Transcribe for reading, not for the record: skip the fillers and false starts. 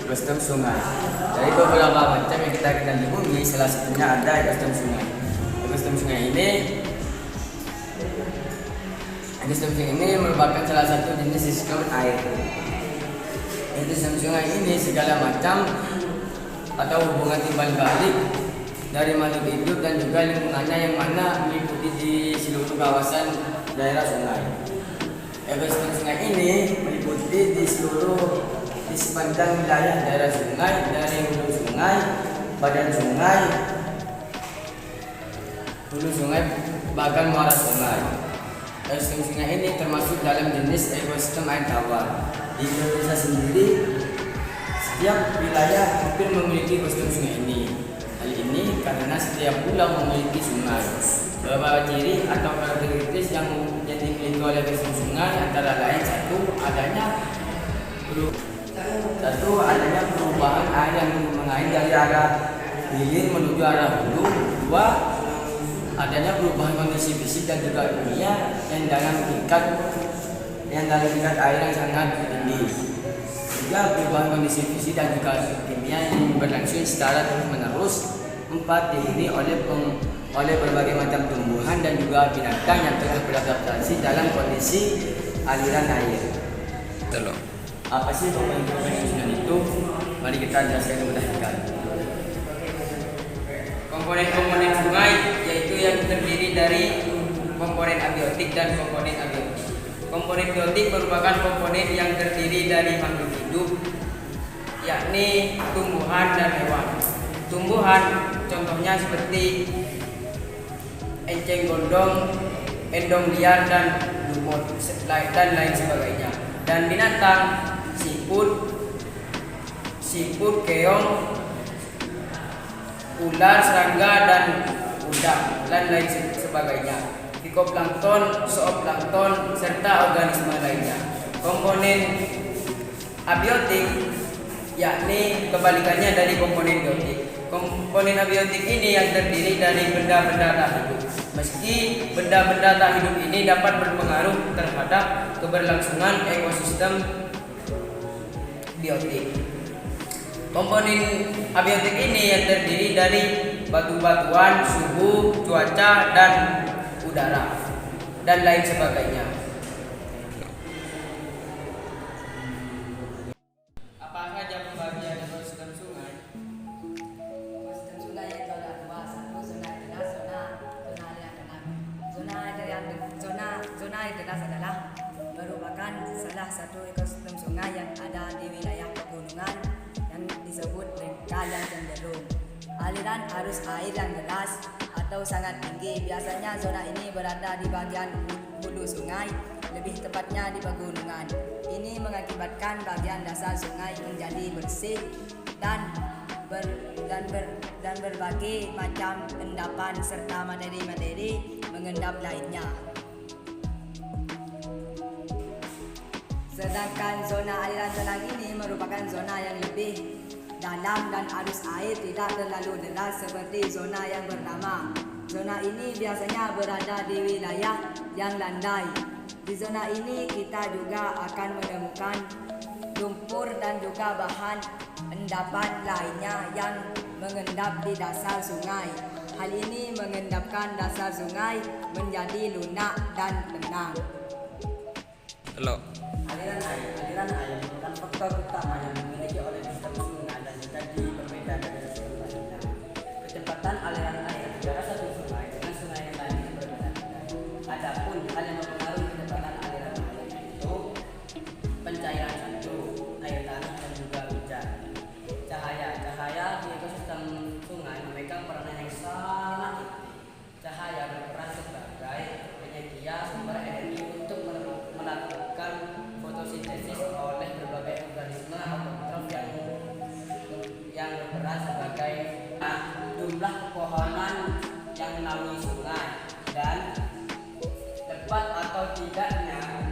ekosistem sungai. Dari beberapa macam yang kita kenal di bumi, salah satunya ada ekosistem sungai. Ekosistem sungai ini merupakan salah satu jenis sistem air. Ekosistem sungai ini segala macam atau hubungan timbal balik dari makhluk hidup dan juga lingkungannya yang mana meliputi di seluruh kawasan daerah sungai. Ekosistem sungai ini meliputi di sepanjang wilayah daerah sungai, dari hulu sungai, badan sungai, hulu sungai, bahkan muara sungai. Ekosistem sungai ini termasuk dalam jenis ekosistem air tawar. Di Indonesia sendiri, setiap wilayah hampir memiliki ekosistem sungai ini. Hal ini karena setiap pulau memiliki sungai. Beberapa ciri atau karakteristik yang dimiliki oleh ekosistem sungai antara lain satu adanya perubahan air yang mengalir dari arah hilir menuju arah hulu. Dua, adanya perubahan kondisi fisik dan juga kimia yang dalam tingkat air yang sangat tinggi. Tiga, perubahan kondisi fisik dan juga kimia yang berlangsung secara terus-menerus. Empat, dihuni oleh berbagai macam tumbuhan dan juga binatang yang telah beradaptasi dalam kondisi aliran air. Betul. Apa sih komponen sungai itu? Mari kita jelaskan kepada kita. Komponen sungai yaitu yang terdiri dari komponen abiotik dan komponen abiotik. Komponen biotik merupakan komponen yang terdiri dari makhluk hidup, yakni tumbuhan dan hewan. Tumbuhan contohnya seperti enceng gondong, endong liar dan lumut dan lain sebagainya. Dan binatang siput, keong, ular, serangga dan udang dan lain sebagainya. Fitoplankton, zooplankton serta organisme lainnya. Komponen abiotik yakni kebalikannya dari komponen biotik. Komponen abiotik ini yang terdiri dari benda-benda tak hidup. Meski benda-benda tak hidup ini dapat berpengaruh terhadap keberlangsungan ekosistem biotik. Komponen abiotik ini yang terdiri dari batu-batuan, suhu, cuaca, dan udara, dan lain sebagainya. Apa saja pembagian ekosistem sungai? Ekosistem sungai itu ada dua, satu zona air deras, zona aliran tenang. Zona air deras adalah merupakan salah satu ekosistem sungai yang ada di wilayah pegunungan yang disebut kalian cenderung. Aliran arus air yang deras atau sangat tinggi. Biasanya zona ini berada di bagian hulu sungai, lebih tepatnya di pegunungan. Ini mengakibatkan bagian dasar sungai menjadi bersih dan berbagai macam endapan serta materi-materi mengendap lainnya. Sedangkan zona aliran tenang ini merupakan zona yang lebih dalam dan arus air tidak terlalu deras seperti zona yang bernama. Zona ini biasanya berada di wilayah yang landai. Di zona ini kita juga akan menemukan lumpur dan juga bahan endapan lainnya yang mengendap di dasar sungai. Hal ini mengendapkan dasar sungai menjadi lunak dan tenang. Halo. Aliran air merupakan faktor utama yang dimiliki oleh sistem sungai dan menjadi berbeda dari sistem lainnya. Kecepatan aliran air antara satu sungai dengan sungai yang lain berbeda-beda. Adapun hal yang mempengaruhi kecepatan aliran air itu pencairan satu, air tanah dan juga hujan. Cahaya di ekosistem sungai memegang peranan yang sangat penting. Cahaya berperan sebagai penyedia sumber energi untuk melakukan fotosintesis oleh berbagai organisme autotrof yang berperan sebagai jumlah pepohonan yang menaungi sungai dan tepat atau tidaknya